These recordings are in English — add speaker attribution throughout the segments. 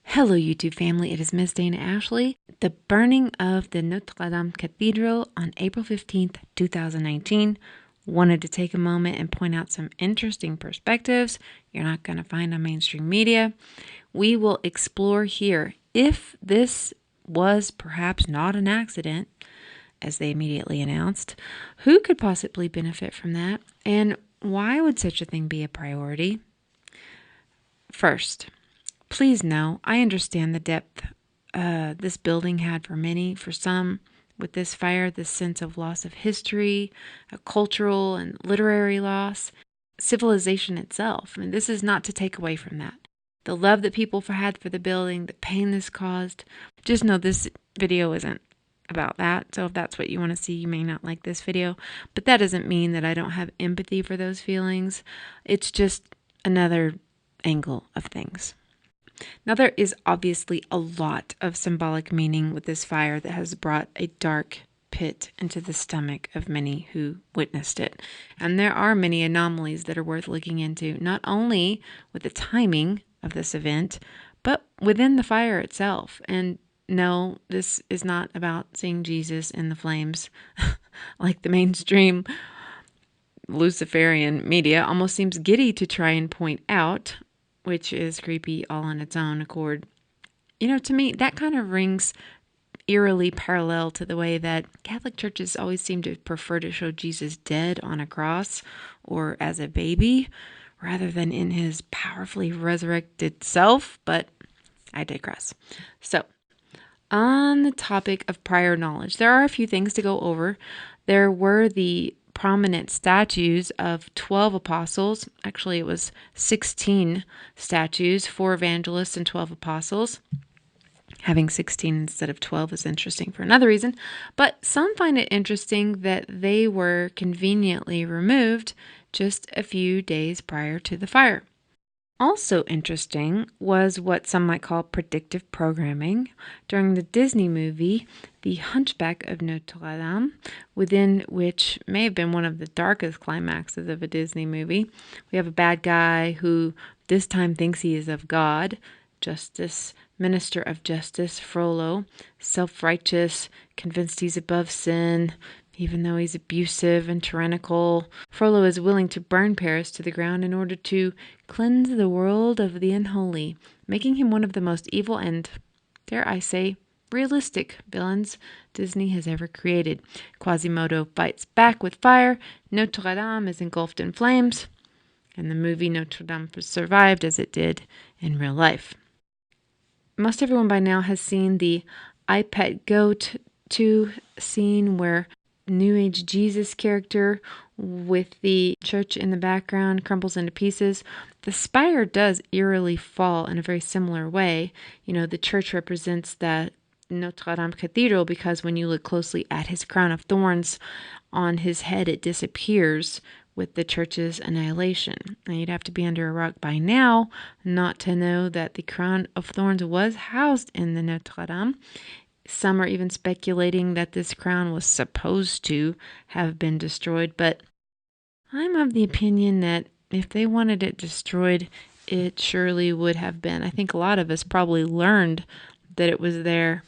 Speaker 1: Hello, YouTube family. It is Miss Dana Ashley. The burning of the Notre Dame Cathedral on April 15th, 2019. Wanted to take a moment and point out some interesting perspectives you're not going to find on mainstream media. We will explore here if this was perhaps not an accident, as they immediately announced, who could possibly benefit from that, and why would such a thing be a priority? First, please know, I understand the depth this building had for many. For some, with this fire, this sense of loss of history, a cultural and literary loss, civilization itself. I mean, this is not to take away from that. The love that people had for the building, the pain this caused. Just know this video isn't about that. So if that's what you want to see, you may not like this video. But that doesn't mean that I don't have empathy for those feelings. It's just another angle of things. Now, there is obviously a lot of symbolic meaning with this fire that has brought a dark pit into the stomach of many who witnessed it. And there are many anomalies that are worth looking into, not only with the timing of this event, but within the fire itself. And no, this is not about seeing Jesus in the flames like the mainstream Luciferian media almost seems giddy to try and point out, which is creepy all on its own accord. You know, to me, that kind of rings eerily parallel to the way that Catholic churches always seem to prefer to show Jesus dead on a cross or as a baby rather than in his powerfully resurrected self, but I digress. So, on the topic of prior knowledge, there are a few things to go over. There were the prominent statues of 12 apostles. Actually, it was 16 statues, 4 evangelists and 12 apostles. Having 16 instead of 12 is interesting for another reason, but some find it interesting that they were conveniently removed just a few days prior to the fire. Also interesting was what some might call predictive programming during the Disney movie, The Hunchback of Notre Dame, within which may have been one of the darkest climaxes of a Disney movie. We have a bad guy who this time thinks he is of God, Justice, Minister of Justice, Frollo, self-righteous, convinced he's above sin, even though he's abusive and tyrannical. Frollo is willing to burn Paris to the ground in order to cleanse the world of the unholy, making him one of the most evil and, dare I say, realistic villains Disney has ever created. Quasimodo fights back with fire. Notre Dame is engulfed in flames. And the movie Notre Dame survived as it did in real life. Most everyone by now has seen the I Pet Goat 2 scene where New Age Jesus character with the church in the background crumbles into pieces. The spire does eerily fall in a very similar way. You know, the church represents the Notre Dame Cathedral because when you look closely at his crown of thorns on his head, it disappears with the church's annihilation. Now, you'd have to be under a rock by now not to know that the crown of thorns was housed in the Notre Dame. Some are even speculating that this crown was supposed to have been destroyed, but I'm of the opinion that if they wanted it destroyed, it surely would have been. I think a lot of us probably learned that it was there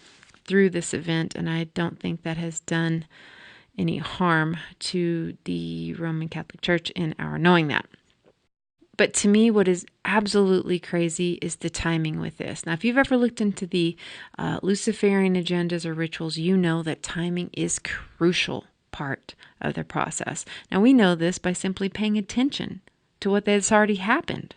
Speaker 1: through this event, and I don't think that has done any harm to the Roman Catholic Church in our knowing that. But to me, what is absolutely crazy is the timing with this. Now, if you've ever looked into the Luciferian agendas or rituals, you know that timing is crucial part of the process. Now, we know this by simply paying attention to what has already happened,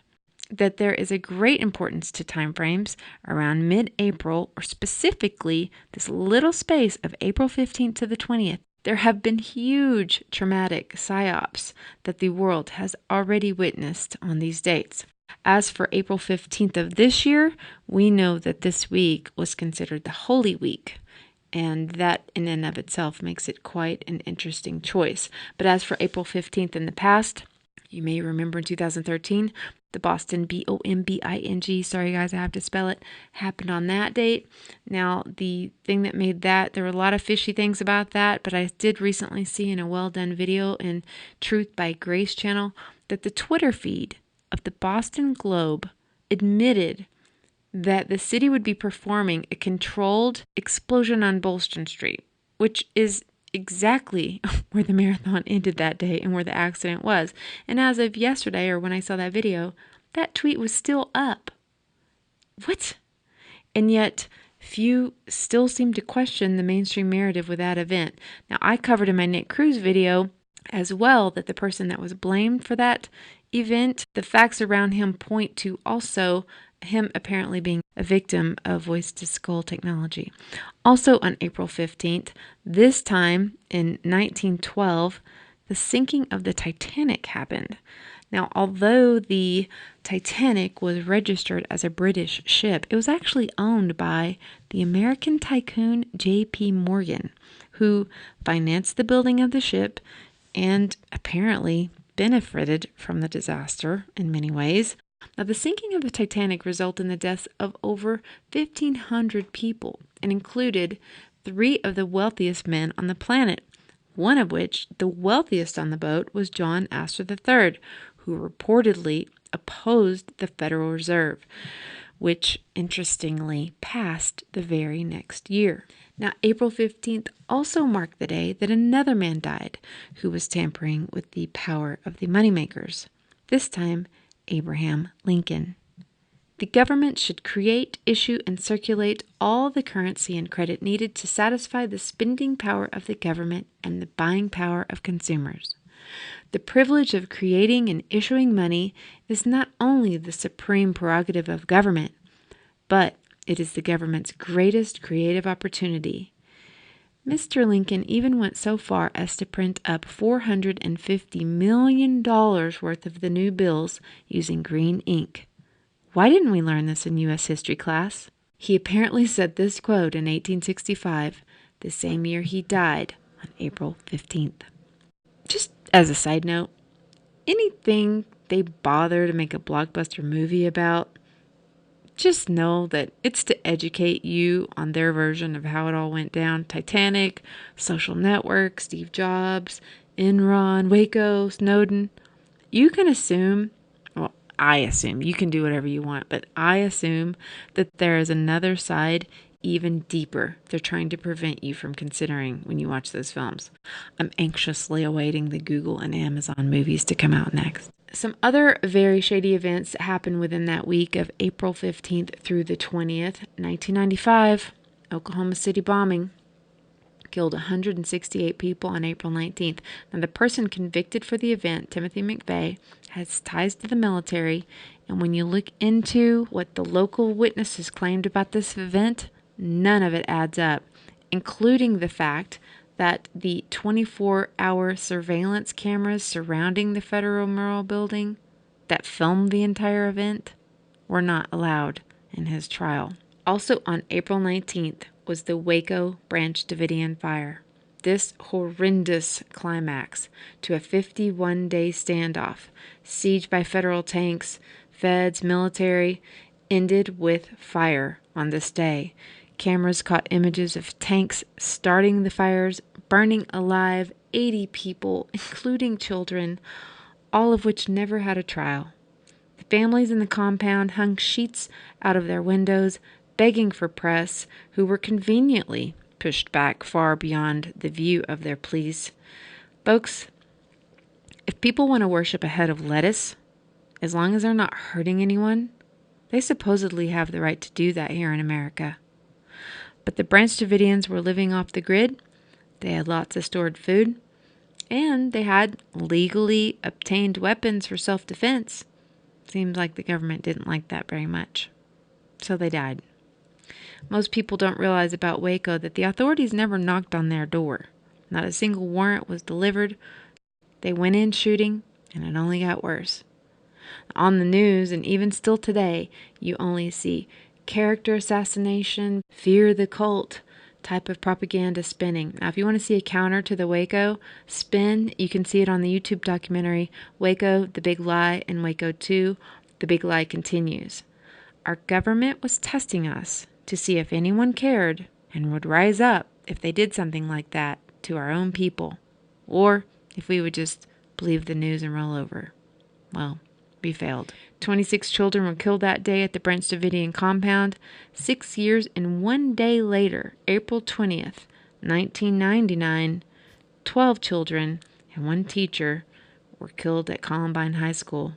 Speaker 1: that there is a great importance to timeframes around mid-April, or specifically this little space of April 15th to the 20th. There have been huge traumatic psyops that the world has already witnessed on these dates. As for April 15th of this year, we know that this week was considered the Holy Week, and that in and of itself makes it quite an interesting choice. But as for April 15th in the past, you may remember in 2013, the Boston bombing, sorry guys, I have to spell it, happened on that date. Now, the thing that made that, there were a lot of fishy things about that, but I did recently see in a well-done video in Truth by Grace channel that the Twitter feed of the Boston Globe admitted that the city would be performing a controlled explosion on Bolston Street, which is exactly where the marathon ended that day and where the accident was. And as of yesterday, or when I saw that video, that tweet was still up. What? And yet, few still seem to question the mainstream narrative with that event. Now, I covered in my Nick Cruz video as well that the person that was blamed for that event, the facts around him point to also him apparently being a victim of voice-to-skull technology. Also on April 15th, this time in 1912, the sinking of the Titanic happened. Now, although the Titanic was registered as a British ship, it was actually owned by the American tycoon J.P. Morgan, who financed the building of the ship and apparently benefited from the disaster in many ways. Now, the sinking of the Titanic resulted in the deaths of over 1,500 people and included 3 of the wealthiest men on the planet, one of which, the wealthiest on the boat, was John Astor III, who reportedly opposed the Federal Reserve, which interestingly passed the very next year. Now, April 15th also marked the day that another man died who was tampering with the power of the moneymakers, this time Abraham Lincoln. The government should create, issue, and circulate all the currency and credit needed to satisfy the spending power of the government and the buying power of consumers. The privilege of creating and issuing money is not only the supreme prerogative of government, but it is the government's greatest creative opportunity. Mr. Lincoln even went so far as to print up $450 million worth of the new bills using green ink. Why didn't we learn this in U.S. history class? He apparently said this quote in 1865, the same year he died on April 15th. Just as a side note, anything they bother to make a blockbuster movie about, just know that it's to educate you on their version of how it all went down. Titanic, Social Network, Steve Jobs, Enron, Waco, Snowden. You can assume, well, I assume, you can do whatever you want, but I assume that there is another side even deeper they're trying to prevent you from considering when you watch those films. I'm anxiously awaiting the Google and Amazon movies to come out next. Some other very shady events happened within that week of April 15th through the 20th. 1995, Oklahoma City bombing killed 168 people on April 19th. Now, the person convicted for the event, Timothy McVeigh, has ties to the military, and when you look into what the local witnesses claimed about this event, none of it adds up, including the fact that the 24-hour surveillance cameras surrounding the Federal Memorial Building that filmed the entire event were not allowed in his trial. Also on April 19th was the Waco Branch Davidian fire. This horrendous climax to a 51-day standoff, siege by federal tanks, feds, military, ended with fire on this day. Cameras caught images of tanks starting the fires, burning alive 80 people, including children, all of which never had a trial. The families in the compound hung sheets out of their windows, begging for press, who were conveniently pushed back far beyond the view of their pleas. Folks, if people want to worship a head of lettuce, as long as they're not hurting anyone, they supposedly have the right to do that here in America. But the Branch Davidians were living off the grid, they had lots of stored food, and they had legally obtained weapons for self-defense. Seems like the government didn't like that very much. So they died. Most people don't realize about Waco that the authorities never knocked on their door. Not a single warrant was delivered. They went in shooting, and it only got worse. On the news, and even still today, you only see character assassination, fear the cult type of propaganda spinning. Now, if you want to see a counter to the Waco spin, you can see it on the YouTube documentary Waco, The Big Lie, and Waco 2, The Big Lie Continues. Our government was testing us to see if anyone cared and would rise up if they did something like that to our own people, or if we would just believe the news and roll over. Well, we failed. 26 children were killed that day at the Branch Davidian compound. 6 years and 1 day later, April 20th, 1999, 12 children and 1 teacher were killed at Columbine High School.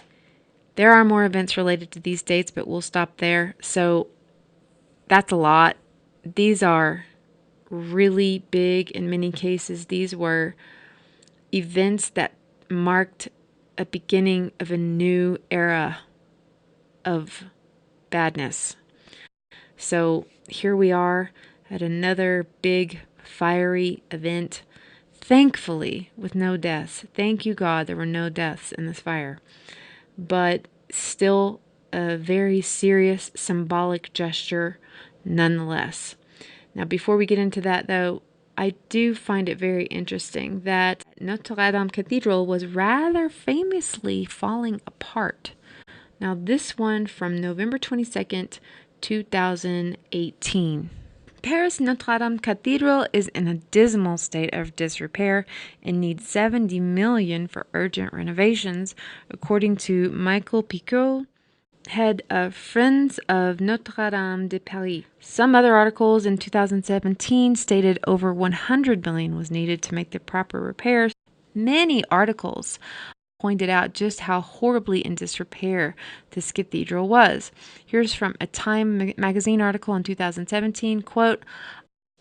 Speaker 1: There are more events related to these dates, but we'll stop there. So that's a lot. These are really big in many cases. These were events that marked a beginning of a new era of badness. So here we are at another big fiery event, thankfully with no deaths. Thank you, God, there were no deaths in this fire. But still a very serious symbolic gesture nonetheless. Now, before we get into that, though, I do find it very interesting that Notre Dame Cathedral was rather famously falling apart. Now, this one from November 22nd, 2018. Paris Notre Dame Cathedral is in a dismal state of disrepair and needs $70 million for urgent renovations, according to Michael Picot, head of Friends of Notre Dame de Paris. Some other articles in 2017 stated over $100 million was needed to make the proper repairs. Many articles pointed out just how horribly in disrepair this cathedral was. Here's from a Time magazine article in 2017, quote,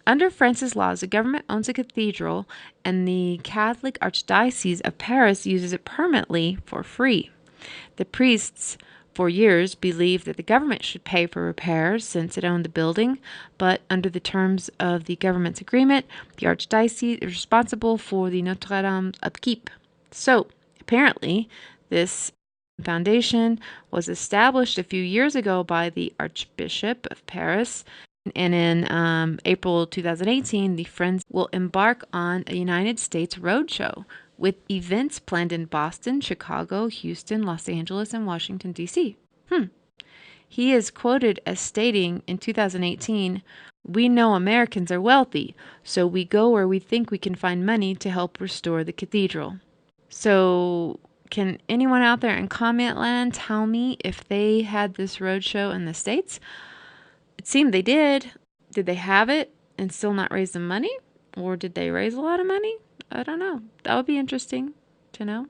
Speaker 1: "Under France's laws, the government owns a cathedral and the Catholic Archdiocese of Paris uses it permanently for free. The priests for years believed that the government should pay for repairs since it owned the building, but under the terms of the government's agreement, the Archdiocese is responsible for the Notre Dame's upkeep. So, apparently, this foundation was established a few years ago by the Archbishop of Paris, and in April 2018, the Friends will embark on a United States roadshow with events planned in Boston, Chicago, Houston, Los Angeles, and Washington, D.C. He is quoted as stating in 2018, "We know Americans are wealthy, so we go where we think we can find money to help restore the cathedral." So, can anyone out there in comment land tell me if they had this roadshow in the States? It seemed they did. Did they have it and still not raise the money? Or did they raise a lot of money? I don't know. That would be interesting to know.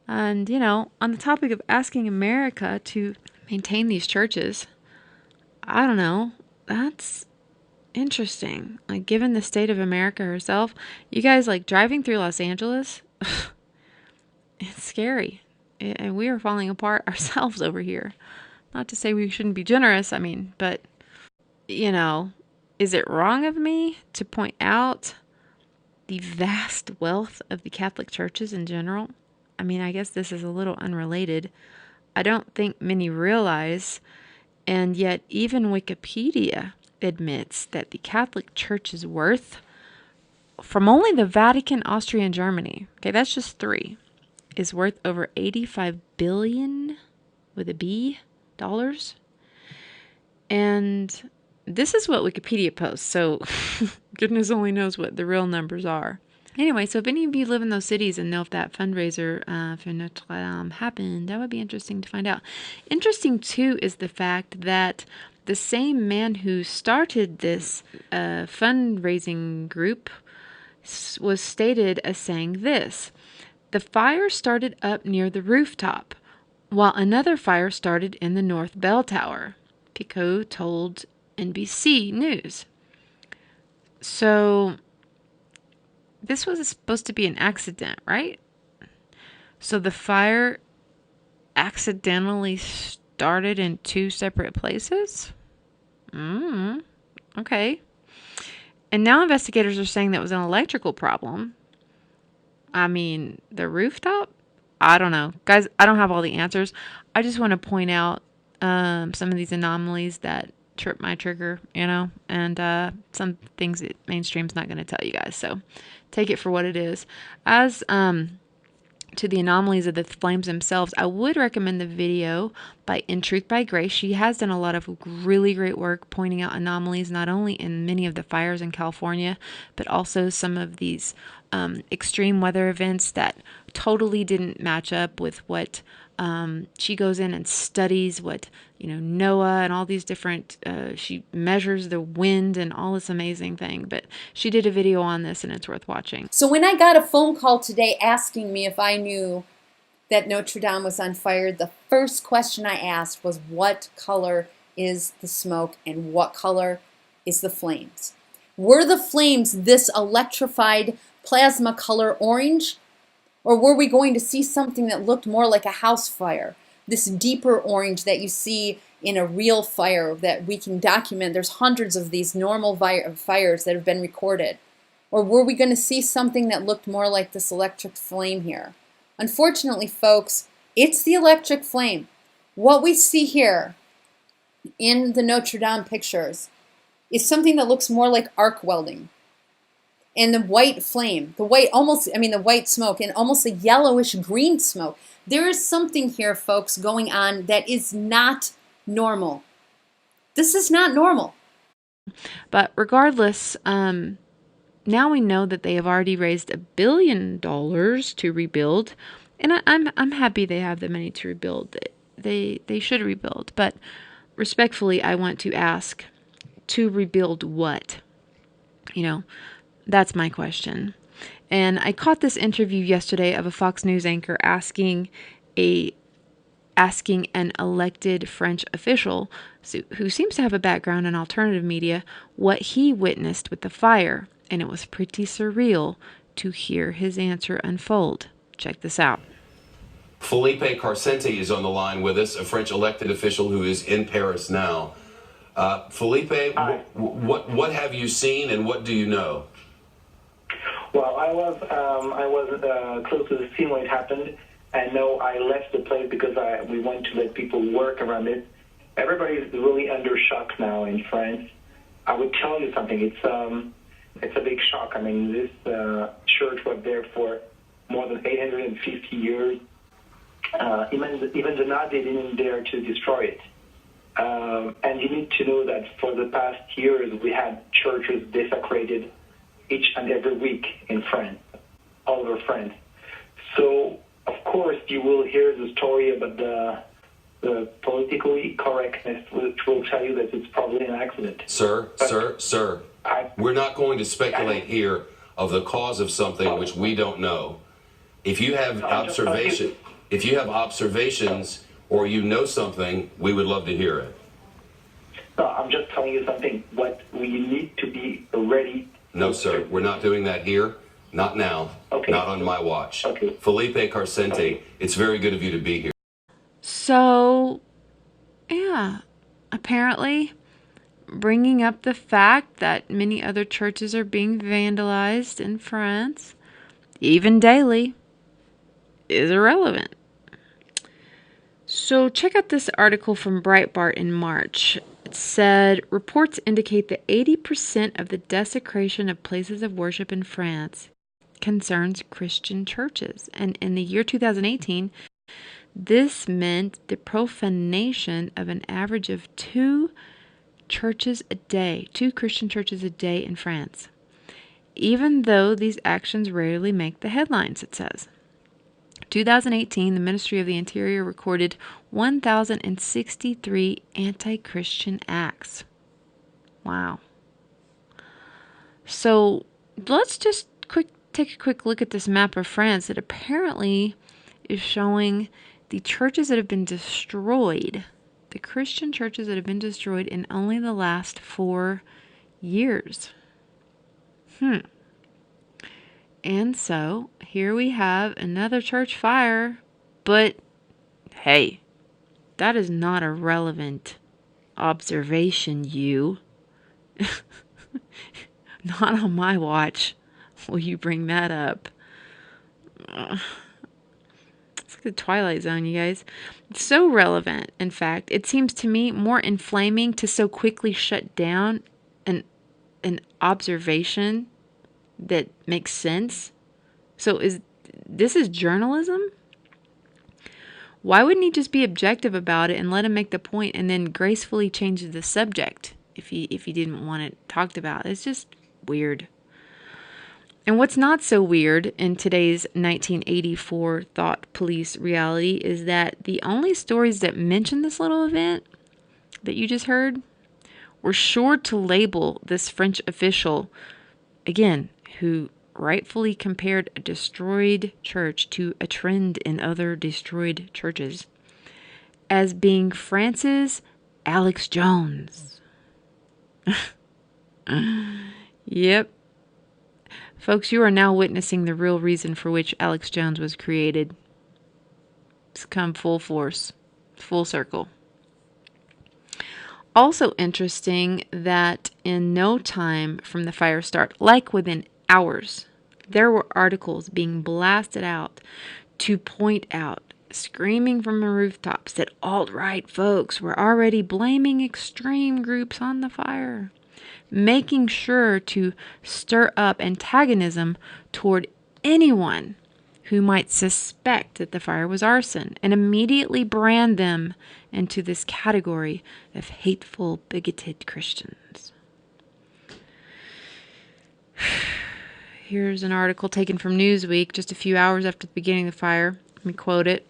Speaker 1: And, on the topic of asking America to maintain these churches, I don't know. That's interesting. Like, given the state of America herself, you guys, like, driving through Los Angeles, it's scary. And we are falling apart ourselves over here. Not to say we shouldn't be generous, but, is it wrong of me to point out the vast wealth of the Catholic churches in general? I guess this is a little unrelated. I don't think many realize, and yet even Wikipedia admits that the Catholic Church's worth from only the Vatican, Austria, and Germany, okay, that's just 3, is worth over 85 billion with a B dollars. And this is what Wikipedia posts, so goodness only knows what the real numbers are. Anyway, so if any of you live in those cities and know if that fundraiser for Notre Dame happened, that would be interesting to find out. Interesting, too, is the fact that the same man who started this fundraising group was stated as saying this: "The fire started up near the rooftop, while another fire started in the North Bell Tower," Picot told NBC News. So this was supposed to be an accident, right? So the fire accidentally started in 2 separate places? Okay. And now investigators are saying that was an electrical problem. The rooftop? I don't know. Guys, I don't have all the answers. I just want to point out some of these anomalies that trip my trigger, and some things that mainstream's not going to tell you guys. So take it for what it is. As to the anomalies of the flames themselves, I would recommend the video by In Truth by Grace. She has done a lot of really great work pointing out anomalies, not only in many of the fires in California, but also some of these extreme weather events that totally didn't match up with what She goes in and studies what, Noah and all these different, she measures the wind and all this amazing thing. But she did a video on this and it's worth watching.
Speaker 2: So when I got a phone call today asking me if I knew that Notre Dame was on fire, the first question I asked was, what color is the smoke and what color is the flames? Were the flames this electrified plasma color orange? Or were we going to see something that looked more like a house fire? This deeper orange that you see in a real fire that we can document. There's hundreds of these normal fires that have been recorded. Or were we going to see something that looked more like this electric flame here? Unfortunately, folks, it's the electric flame. What we see here in the Notre Dame pictures is something that looks more like arc welding. And the white flame, the white smoke, and almost a yellowish green smoke. There is something here, folks, going on that is not normal. This is not normal.
Speaker 1: But regardless, now we know that they have already raised $1 billion to rebuild, and I'm happy they have the money to rebuild. They should rebuild, but respectfully, I want to ask, to rebuild what? That's my question. And I caught this interview yesterday of a Fox News anchor asking an elected French official who seems to have a background in alternative media what he witnessed with the fire. And it was pretty surreal to hear his answer unfold. Check this out.
Speaker 3: Felipe Carcente is on the line with us, a French elected official who is in Paris now. Felipe, what have you seen and what do you know?
Speaker 4: Well, I was close to the scene when it happened, and no, I left the place because we want to let people work around it. Everybody is really under shock now in France. I would tell you something. It's a big shock. I mean, this church was there for more than 850 years. Even the Nazis didn't dare to destroy it. And you need to know that for the past years, we had churches desecrated each and every week in France, all over France. So, of course, you will hear the story about the politically correctness, which will tell you that it's probably an accident.
Speaker 3: Sir, we're not going to speculate here of the cause of something which we don't know. If you have observations or you know something, we would love to hear it.
Speaker 4: No, I'm just telling you something. What we need to be ready.
Speaker 3: No, sir, we're not doing that here. Not now.
Speaker 4: Okay.
Speaker 3: Not on my watch.
Speaker 4: Okay.
Speaker 3: Felipe Carcente, it's very good of you to be here.
Speaker 1: So, yeah, apparently bringing up the fact that many other churches are being vandalized in France, even daily, is irrelevant. So check out this article from Breitbart in March. It said, reports indicate that 80% of the desecration of places of worship in France concerns Christian churches. And in the year 2018, this meant the profanation of an average of 2 Christian churches a day in France. Even though these actions rarely make the headlines, it says. 2018, the Ministry of the Interior recorded 1,063 anti-Christian acts. Wow. So let's just take a quick look at this map of France that apparently is showing the churches that have been destroyed, the Christian churches that have been destroyed in only the last 4 years. And so, here we have another church fire, but hey, that is not a relevant observation, you. Not on my watch will you bring that up. It's like the Twilight Zone, you guys. It's so relevant, in fact. It seems to me more inflaming to so quickly shut down an observation that makes sense. So this is journalism? Why wouldn't he just be objective about it and let him make the point and then gracefully change the subject if he didn't want it talked about? It's just weird. And what's not so weird in today's 1984 thought police reality is that the only stories that mention this little event that you just heard were sure to label this French official, again, who rightfully compared a destroyed church to a trend in other destroyed churches, as being France's Alex Jones. Yep. Folks, you are now witnessing the real reason for which Alex Jones was created. It's come full force, full circle. Also interesting that in no time from the fire start, like within hours, there were articles being blasted out to point out, screaming from the rooftops, that alt-right folks were already blaming extreme groups on the fire, making sure to stir up antagonism toward anyone who might suspect that the fire was arson, and immediately brand them into this category of hateful, bigoted Christians. Here's an article taken from Newsweek just a few hours after the beginning of the fire. Let me quote it.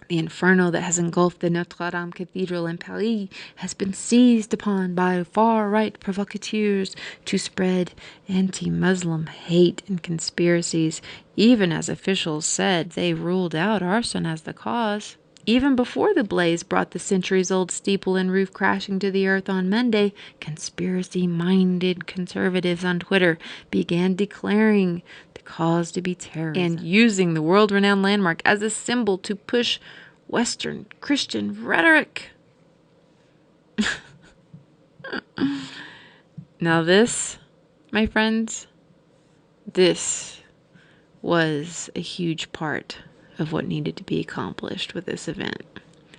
Speaker 1: The inferno that has engulfed the Notre Dame Cathedral in Paris has been seized upon by far-right provocateurs to spread anti-Muslim hate and conspiracies, even as officials said they ruled out arson as the cause. Even before the blaze brought the centuries-old steeple and roof crashing to the earth on Monday, conspiracy-minded conservatives on Twitter began declaring the cause to be terrorism and using the world-renowned landmark as a symbol to push Western Christian rhetoric. Now this, my friends, this was a huge part of what needed to be accomplished with this event.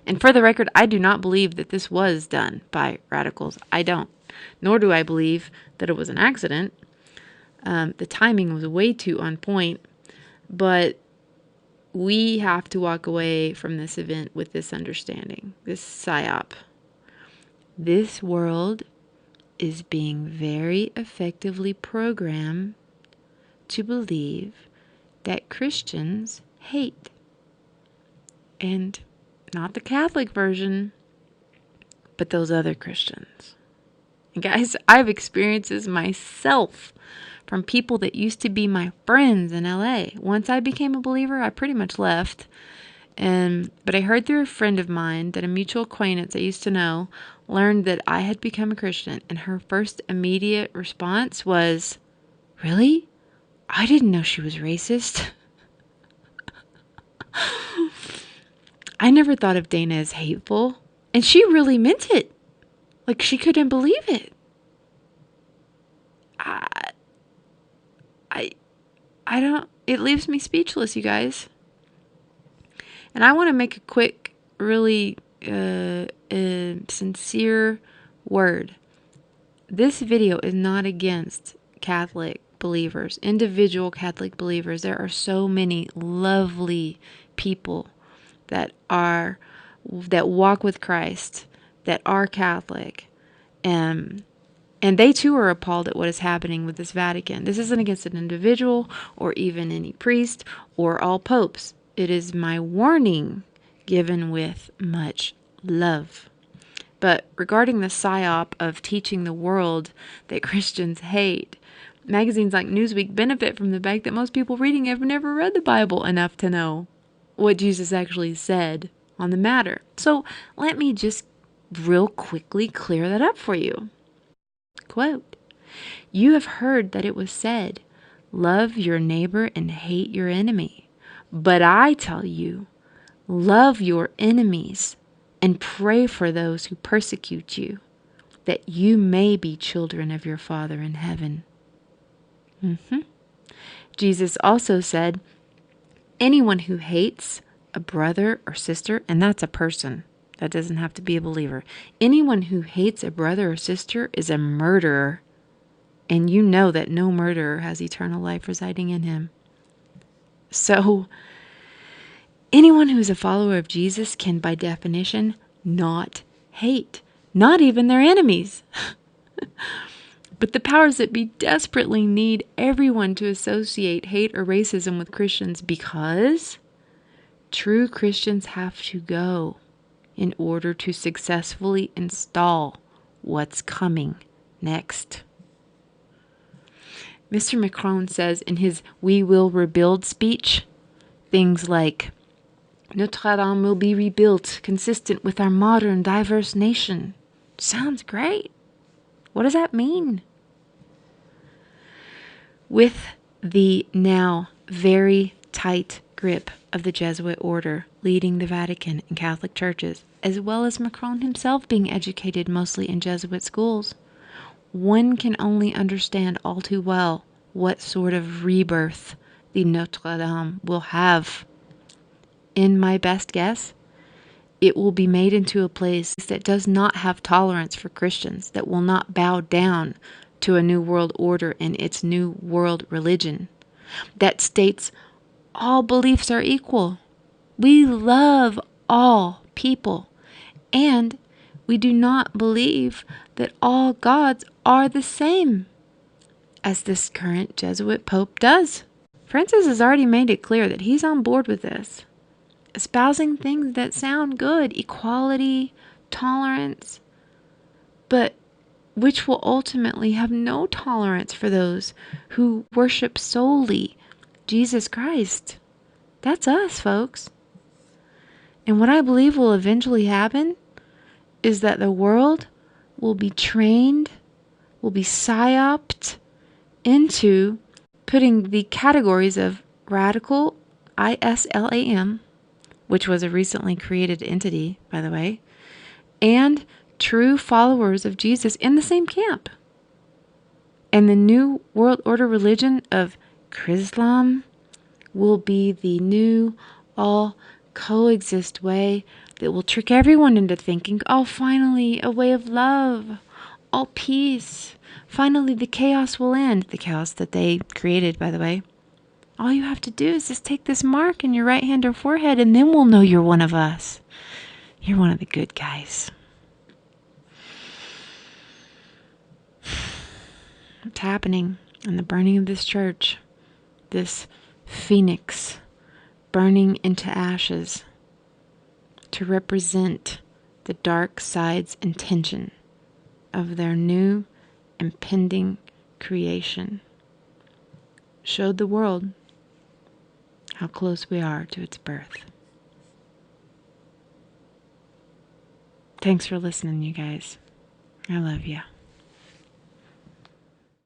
Speaker 1: And for the record, I do not believe that this was done by radicals. I don't. Nor do I believe that it was an accident. The timing was way too on point. But we have to walk away from this event with this understanding, this psyop. This world is being very effectively programmed to believe that Christians hate. And not the Catholic version, but those other Christians. And guys, I've experienced this myself from people that used to be my friends in LA. Once I became a believer, I pretty much left. But I heard through a friend of mine that a mutual acquaintance I used to know learned that I had become a Christian. And her first immediate response was, "Really? I didn't know she was racist." I never thought of Dana as hateful. And she really meant it. Like, she couldn't believe it. I don't, it leaves me speechless, you guys. And I want to make a quick, really sincere word. This video is not against Catholic believers, individual Catholic believers. There are so many lovely people that walk with Christ, that are Catholic, and they too are appalled at what is happening with this Vatican. This isn't against an individual or even any priest or all popes. It is my warning given with much love. But regarding the psyop of teaching the world that Christians hate, magazines like Newsweek benefit from the fact that most people reading have never read the Bible enough to know what Jesus actually said on the matter. So let me just real quickly clear that up for you. Quote, "You have heard that it was said, 'Love your neighbor and hate your enemy.' But I tell you, love your enemies and pray for those who persecute you, that you may be children of your Father in heaven." Jesus also said, "Anyone who hates a brother or sister," and that's a person, that doesn't have to be a believer. "Anyone who hates a brother or sister is a murderer, and you know that no murderer has eternal life residing in him." So, anyone who is a follower of Jesus can, by definition, not hate, not even their enemies. But the powers that be desperately need everyone to associate hate or racism with Christians because true Christians have to go in order to successfully install what's coming next. Mr. Macron says in his "We Will Rebuild" speech things like, Notre Dame will be rebuilt consistent with our modern, diverse nation. Sounds great. What does that mean? With the now very tight grip of the Jesuit order leading the Vatican and Catholic churches, as well as Macron himself being educated mostly in Jesuit schools, one can only understand all too well what sort of rebirth the Notre Dame will have. In my best guess, it will be made into a place that does not have tolerance for Christians, that will not bow down to a new world order and its new world religion, that states all beliefs are equal. We love all people, and we do not believe that all gods are the same, as this current Jesuit Pope does. Francis has already made it clear that he's on board with this, espousing things that sound good, equality, tolerance, but which will ultimately have no tolerance for those who worship solely Jesus Christ. That's us, folks. And what I believe will eventually happen is that the world will be trained, will be psyoped into putting the categories of radical, ISLAM, which was a recently created entity, by the way, and true followers of Jesus in the same camp. And the new world order religion of Chrislam will be the new all coexist way that will trick everyone into thinking, oh, finally, a way of love, all peace. Finally, the chaos will end. The chaos that they created, by the way. All you have to do is just take this mark in your right hand or forehead, and then we'll know you're one of us. You're one of the good guys. What's happening in the burning of this church? This phoenix burning into ashes to represent the dark side's intention of their new impending creation showed the world how close we are to its birth. Thanks for listening, you guys. I love you.